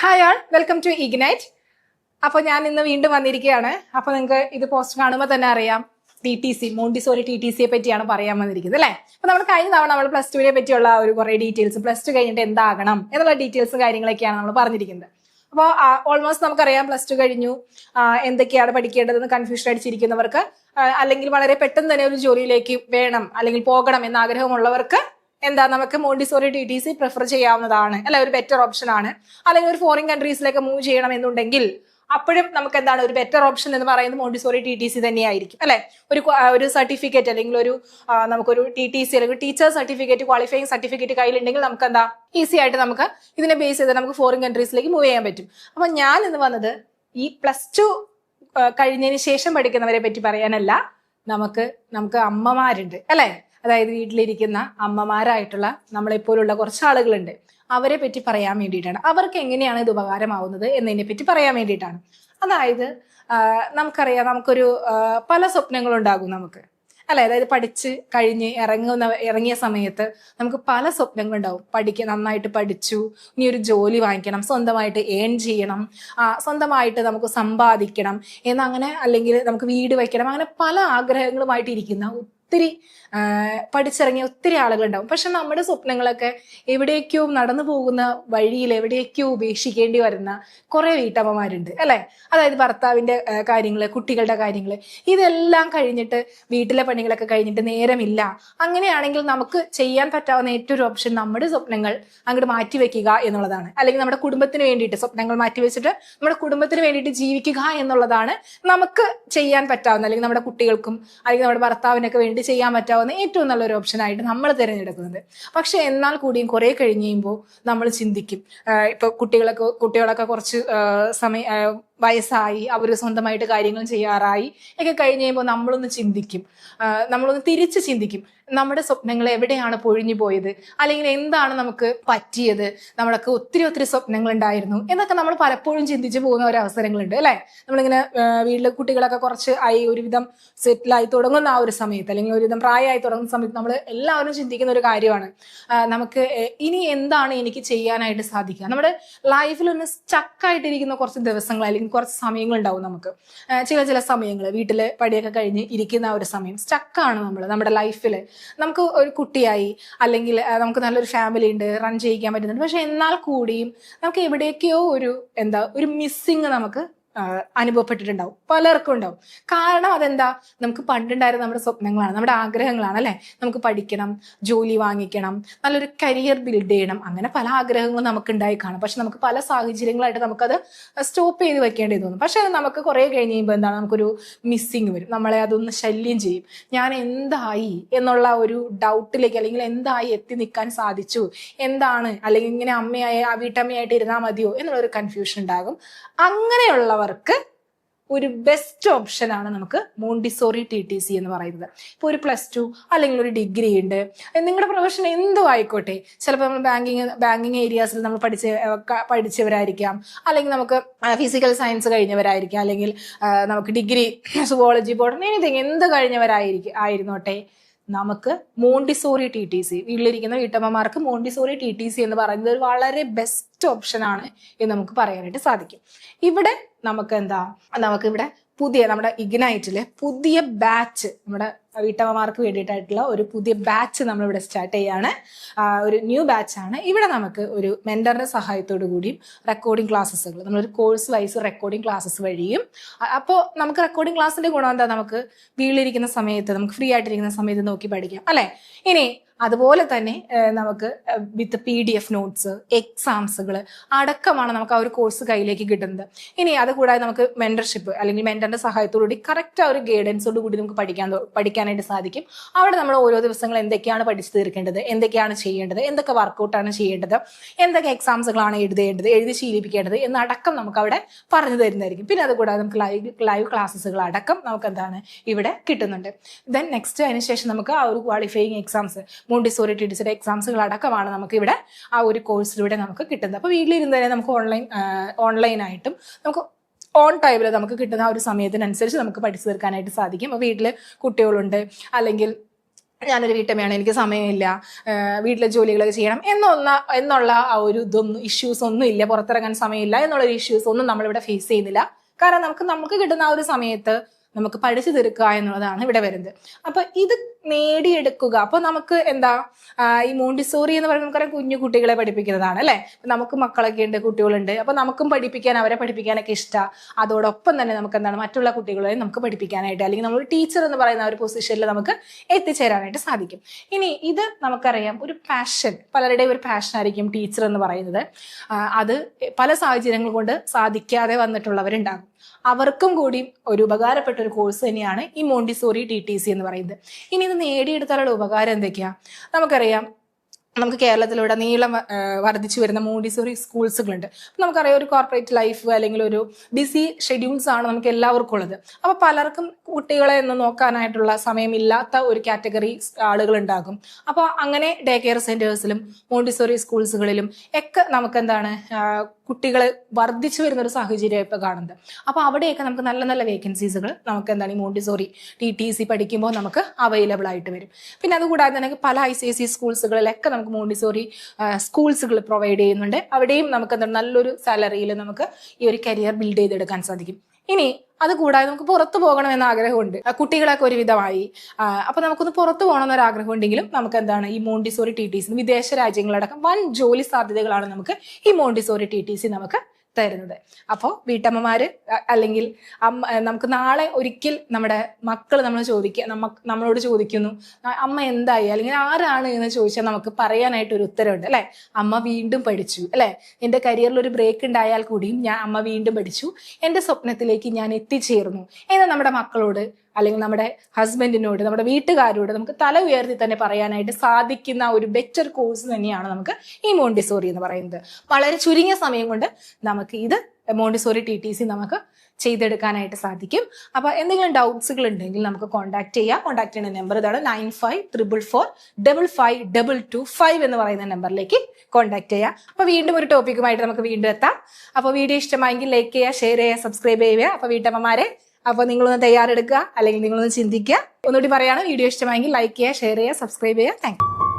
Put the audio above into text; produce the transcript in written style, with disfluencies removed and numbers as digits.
Hi all, welcome to Ignite. അപ്പോൾ ഞാൻ ഇന്ന് വീണ്ടും വന്നിരിക്കുകയാണ്. അപ്പോൾ നിങ്ങൾക്ക് ഇത് പോസ്റ്റ് കാണുമ്പോൾ തന്നെ അറിയാം, TTC മോണ്ടിസോറി TTCയെ പറ്റിയാണ് പറയാൻ വന്നിരിക്കുന്നത് അല്ലേ. അപ്പോൾ നമ്മൾ കഴിഞ്ഞ തവണ നമ്മൾ പ്ലസ് ടുവിനെ പറ്റിയുള്ള കുറേ ഡീറ്റെയിൽസ്, പ്ലസ് ടു കഴിഞ്ഞിട്ട് എന്താകണം എന്നുള്ള ഡീറ്റെയിൽസും കാര്യങ്ങളൊക്കെയാണ് നമ്മൾ പറഞ്ഞിരിക്കുന്നത്. അപ്പോൾ ഓൾമോസ്റ്റ് നമുക്കറിയാം പ്ലസ് ടു കഴിഞ്ഞു, എന്തൊക്കെയാണ് പഠിക്കേണ്ടതെന്ന് കൺഫ്യൂഷൻ അടിച്ചിരിക്കുന്നവർക്ക്, അല്ലെങ്കിൽ വളരെ പെട്ടെന്ന് തന്നെ ഒരു ജോലിയിലേക്ക് വേണം അല്ലെങ്കിൽ പോകണം എന്ന ആഗ്രഹമുള്ളവർക്ക് നമുക്ക് മോണ്ടിസോറി TTC പ്രിഫർ ചെയ്യാവുന്നതാണ്, അല്ലെ, ഒരു ബെറ്റർ ഓപ്ഷൻ ആണ്. അല്ലെങ്കിൽ ഒരു ഫോറിൻ കൺട്രീസിലേക്ക് മൂവ് ചെയ്യണം എന്നുണ്ടെങ്കിൽ അപ്പോഴും നമുക്ക് ഒരു ബെറ്റർ ഓപ്ഷൻ എന്ന് പറയുന്നത് മോണ്ടിസോറി TTC തന്നെയായിരിക്കും, അല്ലെ. ഒരു സർട്ടിഫിക്കറ്റ് അല്ലെങ്കിൽ നമുക്കൊരു TTC അല്ലെങ്കിൽ ടീച്ചർ സർട്ടിഫിക്കറ്റ്, ക്വാളിഫയിങ് സർട്ടിഫിക്കറ്റ് കയ്യിലുണ്ടെങ്കിൽ നമുക്ക് ഈസി ആയിട്ട് നമുക്ക് ഇതിനെ ബേസ് ചെയ്ത് നമുക്ക് ഫോറിൻ കൺട്രീസിലേക്ക് മൂവ് ചെയ്യാൻ പറ്റും. അപ്പൊ ഞാൻ ഇന്ന് വന്നത് ഈ പ്ലസ് ടു കഴിഞ്ഞതിന് ശേഷം പഠിക്കുന്നവരെ പറ്റി പറയാനല്ല. നമുക്ക് അമ്മമാരുണ്ട്, അല്ലെ, അതായത് വീട്ടിലിരിക്കുന്ന അമ്മമാരായിട്ടുള്ള നമ്മളെപ്പോലുള്ള കുറച്ച് ആളുകളുണ്ട്. അവരെ പറ്റി പറയാൻ വേണ്ടിയിട്ടാണ്, അവർക്ക് എങ്ങനെയാണ് ഇത് ഉപകാരമാവുന്നത് എന്നതിനെ പറ്റി പറയാൻ വേണ്ടിയിട്ടാണ്. അതായത് നമുക്കറിയാം, നമുക്കൊരു പല സ്വപ്നങ്ങളുണ്ടാകും നമുക്ക്, അല്ലെ. അതായത് പഠിച്ച് കഴിഞ്ഞ് ഇറങ്ങിയ സമയത്ത് നമുക്ക് പല സ്വപ്നങ്ങളുണ്ടാവും. നന്നായിട്ട് പഠിച്ചു, ഇനി ഒരു ജോലി വാങ്ങിക്കണം, സ്വന്തമായിട്ട് ഏൺ ചെയ്യണം, സ്വന്തമായിട്ട് നമുക്ക് സമ്പാദിക്കണം എന്നങ്ങനെ, അല്ലെങ്കിൽ നമുക്ക് വീട് വയ്ക്കണം, അങ്ങനെ പല ആഗ്രഹങ്ങളുമായിട്ട് ഇരിക്കുന്ന ഒത്തിരി പഠിച്ചിറങ്ങിയ ഒത്തിരി ആളുകളുണ്ടാവും. പക്ഷെ നമ്മുടെ സ്വപ്നങ്ങളൊക്കെ എവിടേക്കോ നടന്നു പോകുന്ന വഴിയിൽ എവിടേക്കോ ഉപേക്ഷിക്കേണ്ടി വരുന്ന കുറെ വീട്ടമ്മമാരുണ്ട്, അല്ലെ. അതായത് ഭർത്താവിന്റെ കാര്യങ്ങള്, കുട്ടികളുടെ കാര്യങ്ങള്, ഇതെല്ലാം കഴിഞ്ഞിട്ട് വീട്ടിലെ പണികളൊക്കെ കഴിഞ്ഞിട്ട് നേരമില്ല. അങ്ങനെയാണെങ്കിൽ നമുക്ക് ചെയ്യാൻ പറ്റാവുന്ന ഏറ്റവും ഒരു ഓപ്ഷൻ നമ്മുടെ സ്വപ്നങ്ങൾ അങ്ങോട്ട് മാറ്റിവെക്കുക എന്നുള്ളതാണ്. അല്ലെങ്കിൽ നമ്മുടെ കുടുംബത്തിന് വേണ്ടിയിട്ട് സ്വപ്നങ്ങൾ മാറ്റിവെച്ചിട്ട് നമ്മുടെ കുടുംബത്തിന് വേണ്ടിയിട്ട് ജീവിക്കുക എന്നുള്ളതാണ് നമുക്ക് ചെയ്യാൻ പറ്റാവുന്ന, അല്ലെങ്കിൽ നമ്മുടെ കുട്ടികൾക്കും അല്ലെങ്കിൽ നമ്മുടെ ഭർത്താവിനൊക്കെ വേണ്ടി ചെയ്യാൻ പറ്റാവുന്ന ഏറ്റവും നല്ലൊരു ഓപ്ഷനായിട്ട് നമ്മൾ തിരഞ്ഞെടുക്കുന്നത്. പക്ഷെ എന്നാൽ കൂടിയും കുറെ കഴിഞ്ഞ് കഴിയുമ്പോൾ നമ്മൾ ചിന്തിക്കും, ഇപ്പൊ കുട്ടികളൊക്കെ കുറച്ച് വയസ്സായി, അവർ സ്വന്തമായിട്ട് കാര്യങ്ങൾ ചെയ്യാറായി ഒക്കെ കഴിഞ്ഞ് കഴിയുമ്പോൾ നമ്മളൊന്ന് തിരിച്ച് ചിന്തിക്കും, നമ്മുടെ സ്വപ്നങ്ങൾ എവിടെയാണ് പൊഴിഞ്ഞു പോയത്, അല്ലെങ്കിൽ എന്താണ് നമുക്ക് പറ്റിയത്, നമ്മളൊക്കെ ഒത്തിരി സ്വപ്നങ്ങൾ ഉണ്ടായിരുന്നു എന്നൊക്കെ നമ്മൾ പലപ്പോഴും ചിന്തിച്ചു പോകുന്ന ഒരു അവസരങ്ങളുണ്ട്, അല്ലെ. നമ്മളിങ്ങനെ വീട്ടിലെ കുട്ടികളൊക്കെ കുറച്ച് ഒരുവിധം സെറ്റിലായി തുടങ്ങുന്ന ആ ഒരു സമയത്ത്, അല്ലെങ്കിൽ ഒരുവിധം പ്രായമായി തുടങ്ങുന്ന സമയത്ത് നമ്മൾ എല്ലാവരും ചിന്തിക്കുന്ന ഒരു കാര്യമാണ്, നമുക്ക് ഇനി എന്താണ് എനിക്ക് ചെയ്യാനായിട്ട് സാധിക്കുക. നമ്മുടെ ലൈഫിൽ ഒന്ന് സ്റ്റക്കായിട്ടിരിക്കുന്ന കുറച്ച് ദിവസങ്ങൾ അല്ലെങ്കിൽ കുറച്ച് സമയങ്ങൾ ഉണ്ടാവും നമുക്ക്. ചില സമയങ്ങൾ വീട്ടില് പടിയൊക്കെ കഴിഞ്ഞ് ഇരിക്കുന്ന ആ ഒരു സമയം സ്റ്റക്കാണ് നമ്മുടെ ലൈഫിൽ. നമുക്ക് ഒരു കുട്ടിയായി, അല്ലെങ്കിൽ നമുക്ക് നല്ലൊരു ഫാമിലി ഉണ്ട്, റൺ ചെയ്യിക്കാൻ പറ്റുന്നുണ്ട്. പക്ഷെ എന്നാൽ കൂടിയും നമുക്ക് എവിടേക്കോ ഒരു മിസ്സിങ് നമുക്ക് അനുഭവപ്പെട്ടിട്ടുണ്ടാവും, പലർക്കും ഉണ്ടാവും. കാരണം അതെന്താ, നമുക്ക് പണ്ടുണ്ടായിരുന്ന നമ്മുടെ സ്വപ്നങ്ങളാണ്, നമ്മുടെ ആഗ്രഹങ്ങളാണ്, അല്ലെ. നമുക്ക് പഠിക്കണം, ജോലി വാങ്ങിക്കണം, നല്ലൊരു കരിയർ ബിൽഡ് ചെയ്യണം, അങ്ങനെ പല ആഗ്രഹങ്ങളും നമുക്ക് ഉണ്ടായി കാണും. പക്ഷെ നമുക്ക് പല സാഹചര്യങ്ങളായിട്ട് നമുക്കത് സ്റ്റോപ്പ് ചെയ്ത് വെക്കേണ്ടി തോന്നും. പക്ഷെ അത് നമുക്ക് കുറെ കഴിഞ്ഞ് കഴിയുമ്പോൾ നമുക്കൊരു മിസ്സിങ് വരും, നമ്മളെ അതൊന്ന് ശല്യം ചെയ്യും. ഞാൻ എന്തായി എന്നുള്ള ഒരു ഡൗട്ടിലേക്ക്, അല്ലെങ്കിൽ എന്തായി എത്തി നിൽക്കാൻ സാധിച്ചു, എന്താണ്, അല്ലെങ്കിൽ ഇങ്ങനെ വീട്ടമ്മയായിട്ട് ഇരുന്നാൽ മതിയോ എന്നുള്ളൊരു കൺഫ്യൂഷൻ ഉണ്ടാകും. അങ്ങനെയുള്ളവർക്ക് ഒരു ബെസ്റ്റ് ഓപ്ഷനാണ് നമുക്ക് മോണ്ടിസോറി TTC എന്ന് പറയുന്നത്. ഇപ്പോൾ ഒരു പ്ലസ് ടു അല്ലെങ്കിൽ ഒരു ഡിഗ്രി ഉണ്ട്, നിങ്ങളുടെ പ്രൊഫഷൻ എന്തോ ആയിക്കോട്ടെ. ചിലപ്പോൾ നമ്മൾ ബാങ്കിങ് ഏരിയാസിൽ നമ്മൾ പഠിച്ചവരായിരിക്കാം, അല്ലെങ്കിൽ നമുക്ക് ഫിസിക്കൽ സയൻസ് കഴിഞ്ഞവരായിരിക്കാം, അല്ലെങ്കിൽ നമുക്ക് ഡിഗ്രി സുവോളജി, ബോട്ടണി, എന്ത് കഴിഞ്ഞവരായിരുന്നോട്ടെ, നമുക്ക് മോണ്ടിസോറി TTC, വീട്ടിലിരിക്കുന്ന വീട്ടമ്മമാർക്ക് മോണ്ടിസോറി TTC എന്ന് പറയുന്നത് ഒരു വളരെ ബെസ്റ്റ് ഓപ്ഷനാണ് എന്ന് നമുക്ക് പറയാനായിട്ട് സാധിക്കും. ഇവിടെ നമുക്കിവിടെ നമ്മുടെ ഇഗ്നൈറ്റില് പുതിയ ബാച്ച്, നമ്മുടെ വീട്ടമ്മമാർക്ക് വേണ്ടിയിട്ടായിട്ടുള്ള ഒരു പുതിയ ബാച്ച് നമ്മളിവിടെ സ്റ്റാർട്ട് ചെയ്യാണ്. ഒരു ന്യൂ ബാച്ചാണ്. ഇവിടെ നമുക്ക് ഒരു മെന്ററിന്റെ സഹായത്തോടു കൂടിയും റെക്കോർഡിംഗ് ക്ലാസ്സസുകൾ, നമ്മളൊരു കോഴ്സ് വൈസ് റെക്കോർഡിംഗ് ക്ലാസ്സസ് വഴിയും. അപ്പോൾ നമുക്ക് റെക്കോർഡിംഗ് ക്ലാസ്സിന്റെ ഗുണം നമുക്ക് വീട്ടിലിരിക്കുന്ന സമയത്ത്, നമുക്ക് ഫ്രീ ആയിട്ടിരിക്കുന്ന സമയത്ത് നോക്കി പഠിക്കാം, അല്ലെ. ഇനി അതുപോലെ തന്നെ നമുക്ക് വിത്ത് PDF നോട്ട്സ്, എക്സാംസുകൾ അടക്കമാണ് നമുക്ക് ആ ഒരു കോഴ്സ് കയ്യിലേക്ക് കിട്ടുന്നത്. ഇനി അതുകൂടാതെ നമുക്ക് മെന്റർഷിപ്പ്, അല്ലെങ്കിൽ മെന്ററിന്റെ സഹായത്തോടുകൂടി കറക്റ്റ് ആ ഒരു ഗൈഡൻസോട് കൂടി നമുക്ക് പഠിക്കാനായിട്ട് സാധിക്കും. അവിടെ നമ്മൾ ഓരോ ദിവസങ്ങൾ എന്തൊക്കെയാണ് പഠിച്ചു തീർക്കേണ്ടത്, എന്തൊക്കെയാണ് ചെയ്യേണ്ടത്, എന്തൊക്കെ വർക്കൗട്ടാണ് ചെയ്യേണ്ടത്, എന്തൊക്കെ എക്സാംസുകളാണ് എഴുതി ശീലിപ്പിക്കേണ്ടത് എന്നടക്കം നമുക്ക് അവിടെ പറഞ്ഞു തരുന്നതായിരിക്കും. പിന്നെ അതുകൂടാതെ നമുക്ക് ലൈവ് ക്ലാസ്സുകൾ അടക്കം നമുക്ക് ഇവിടെ കിട്ടുന്നുണ്ട്. ദെൻ നെക്സ്റ്റ് അതിനുശേഷം നമുക്ക് ആ ഒരു ക്വാളിഫയിങ് എക്സാംസ്, മോണ്ടിസോറി TTCയുടെ എക്സാംസുകൾ അടക്കമാണ് നമുക്ക് ഇവിടെ ആ ഒരു കോഴ്സിലൂടെ നമുക്ക് കിട്ടുന്നത്. അപ്പോൾ വീട്ടിലിരുന്ന് തന്നെ നമുക്ക് ഓൺലൈനായിട്ടും നമുക്ക് ഓൺ ടൈമിൽ നമുക്ക് കിട്ടുന്ന ആ ഒരു സമയത്തിനനുസരിച്ച് നമുക്ക് പഠിച്ചു തീർക്കാനായിട്ട് സാധിക്കും. അപ്പോൾ വീട്ടിൽ കുട്ടികളുണ്ട്, അല്ലെങ്കിൽ ഞാനൊരു വീട്ടമ്മയാണ്, എനിക്ക് സമയമില്ല, വീട്ടിലെ ജോലികളൊക്കെ ചെയ്യണം എന്നുള്ള ആ ഒരു ഇഷ്യൂസ് ഒന്നും ഇല്ല, പുറത്തിറങ്ങാൻ സമയമില്ല എന്നുള്ളൊരു ഇഷ്യൂസ് ഒന്നും നമ്മളിവിടെ ഫേസ് ചെയ്യുന്നില്ല. കാരണം നമുക്ക് കിട്ടുന്ന ആ ഒരു സമയത്ത് നമുക്ക് പഠിച്ചു തീർക്കുക എന്നുള്ളതാണ് ഇവിടെ വരുന്നത്. അപ്പൊ ഇത് നേടിയെടുക്കുക. അപ്പൊ നമുക്ക് എന്താ ഈ മോണ്ടിസോറി എന്ന് പറയുന്നത് നമുക്കറിയാം കുഞ്ഞു കുട്ടികളെ പഠിപ്പിക്കുന്നതാണ് അല്ലെ. നമുക്ക് മക്കളൊക്കെ ഉണ്ട്, കുട്ടികളുണ്ട്. അപ്പൊ നമുക്കും അവരെ പഠിപ്പിക്കാനൊക്കെ ഇഷ്ടമാണ്. അതോടൊപ്പം തന്നെ നമുക്ക് എന്താണ് മറ്റുള്ള കുട്ടികളെ നമുക്ക് പഠിപ്പിക്കാനായിട്ട്, അല്ലെങ്കിൽ നമ്മൾ ടീച്ചർ എന്ന് പറയുന്ന ഒരു പൊസിഷനിൽ നമുക്ക് എത്തിച്ചേരാനായിട്ട് സാധിക്കും. ഇനി ഇത് നമുക്കറിയാം ഒരു പാഷൻ, പലരുടെയും ഒരു പാഷൻ ആയിരിക്കും ടീച്ചർ എന്ന് പറയുന്നത്. അത് പല സാഹചര്യങ്ങൾ കൊണ്ട് സാധിക്കാതെ വന്നിട്ടുള്ളവരുണ്ടാകും. അവർക്കും കൂടി ഒരു ഉപകാരപ്പെട്ട ഒരു കോഴ്സ് തന്നെയാണ് ഈ മോണ്ടിസോറി TTC എന്ന് പറയുന്നത്. ഇനി ഇത് നേടിയെടുത്താലുള്ള ഉപകാരം എന്തൊക്കെയാ? നമുക്കറിയാം, നമുക്ക് കേരളത്തിലൂടെ നീളം വർദ്ധിച്ചു വരുന്ന മോണ്ടിസോറി സ്കൂൾസുകളുണ്ട്. നമുക്കറിയാം ഒരു കോർപ്പറേറ്റ് ലൈഫ് അല്ലെങ്കിൽ ഒരു ബിസി ഷെഡ്യൂൾസ് ആണ് നമുക്ക് എല്ലാവർക്കും ഉള്ളത്. അപ്പൊ പലർക്കും കുട്ടികളെ ഒന്ന് നോക്കാനായിട്ടുള്ള സമയമില്ലാത്ത ഒരു കാറ്റഗറി ആളുകൾ ഉണ്ടാകും. അപ്പോൾ അങ്ങനെ ഡേ കെയർ സെന്റേഴ്സിലും മോണ്ടിസോറി സ്കൂൾസുകളിലും ഒക്കെ നമുക്ക് എന്താണ് കുട്ടികളെ വർദ്ധിച്ചു വരുന്ന ഒരു സാഹചര്യം ഇപ്പൊ കാണുന്നത്. അപ്പൊ അവിടെയൊക്കെ നമുക്ക് നല്ല നല്ല വേക്കൻസീസുകൾ നമുക്ക് എന്താണ് ഈ മോണ്ടിസോറി TTC പഠിക്കുമ്പോൾ നമുക്ക് അവൈലബിൾ ആയിട്ട് വരും. പിന്നെ അതുകൂടാതെ തന്നെ പല ICSE സ്കൂൾസുകളിലൊക്കെ നമുക്ക് മോണ്ടിസോറി സ്കൂൾസുകൾ പ്രൊവൈഡ് ചെയ്യുന്നുണ്ട്. അവിടെയും നമുക്ക് എന്താണ് നല്ലൊരു സാലറിയിൽ നമുക്ക് ഈ ഒരു കരിയർ ബിൽഡ് ചെയ്തെടുക്കാൻ സാധിക്കും. ഇനി അതുകൂടാതെ നമുക്ക് പുറത്തു പോകണമെന്ന ആഗ്രഹമുണ്ട്, കുട്ടികളൊക്കെ ഒരുവിധമായി. അപ്പൊ നമുക്കൊന്ന് പുറത്തു പോകണമെന്നൊരു ആഗ്രഹം ഉണ്ടെങ്കിലും നമുക്ക് എന്താണ് ഈ മോണ്ടിസോറി TTC വിദേശ രാജ്യങ്ങളടക്കം വൻ ജോലി സാധ്യതകളാണ് നമുക്ക് ഈ മോണ്ടിസോറി TTC നമുക്ക് തരുന്നത്. അപ്പോൾ വീട്ടമ്മമാര് അല്ലെങ്കിൽ നമുക്ക് നാളെ ഒരിക്കൽ നമ്മുടെ മക്കൾ നമ്മളോട് ചോദിക്കുന്നു അമ്മ എന്തായി അല്ലെങ്കിൽ ആരാണ് എന്ന് ചോദിച്ചാൽ നമുക്ക് പറയാനായിട്ട് ഒരു ഉത്തരവുണ്ട് അല്ലെ. അമ്മ വീണ്ടും പഠിച്ചു അല്ലെ. എന്റെ കരിയറിൽ ഒരു ബ്രേക്ക് ഉണ്ടായാൽ കൂടിയും അമ്മ വീണ്ടും പഠിച്ചു, എന്റെ സ്വപ്നത്തിലേക്ക് ഞാൻ എത്തിച്ചേർന്നു എന്ന് നമ്മുടെ മക്കളോട് അല്ലെങ്കിൽ നമ്മുടെ ഹസ്ബൻഡിനോട്, നമ്മുടെ വീട്ടുകാരോട് നമുക്ക് തല ഉയർത്തി തന്നെ പറയാനായിട്ട് സാധിക്കുന്ന ഒരു ബെറ്റർ കോഴ്സ് തന്നെയാണ് നമുക്ക് ഈ മോണ്ടിസോറി എന്ന് പറയുന്നത്. വളരെ ചുരുങ്ങിയ സമയം കൊണ്ട് നമുക്ക് ഇത് മോണ്ടിസോറി TTC നമുക്ക് ചെയ്തെടുക്കാനായിട്ട് സാധിക്കും. അപ്പൊ എന്തെങ്കിലും ഡൗട്ട്സുകൾ ഉണ്ടെങ്കിൽ നമുക്ക് കോൺടാക്ട് ചെയ്യാം. കോൺടാക്ട് ചെയ്യുന്ന നമ്പർ ഇതാണ് 9544452225 എന്ന് പറയുന്ന നമ്പറിലേക്ക് കോൺടാക്ട് ചെയ്യാം. അപ്പൊ വീണ്ടും ഒരു ടോപ്പിക്കുമായിട്ട് നമുക്ക് വീണ്ടും എത്താം. അപ്പൊ വീഡിയോ ഇഷ്ടമായെങ്കിൽ ലൈക്ക് ചെയ്യുക, ഷെയർ ചെയ്യുക, സബ്സ്ക്രൈബ് ചെയ്യുക. അപ്പൊ വീട്ടമ്മമാരെ, അപ്പോൾ നിങ്ങളൊന്ന് തയ്യാറെടുക്കുക അല്ലെങ്കിൽ നിങ്ങളൊന്ന് ചിന്തിക്കുക. ഒന്നുകൂടി പറയാണ്, വീഡിയോ ഇഷ്ടമായെങ്കിൽ ലൈക്ക് ചെയ്യുക, ഷെയർ ചെയ്യുക, സബ്സ്ക്രൈബ് ചെയ്യുക. Thank you.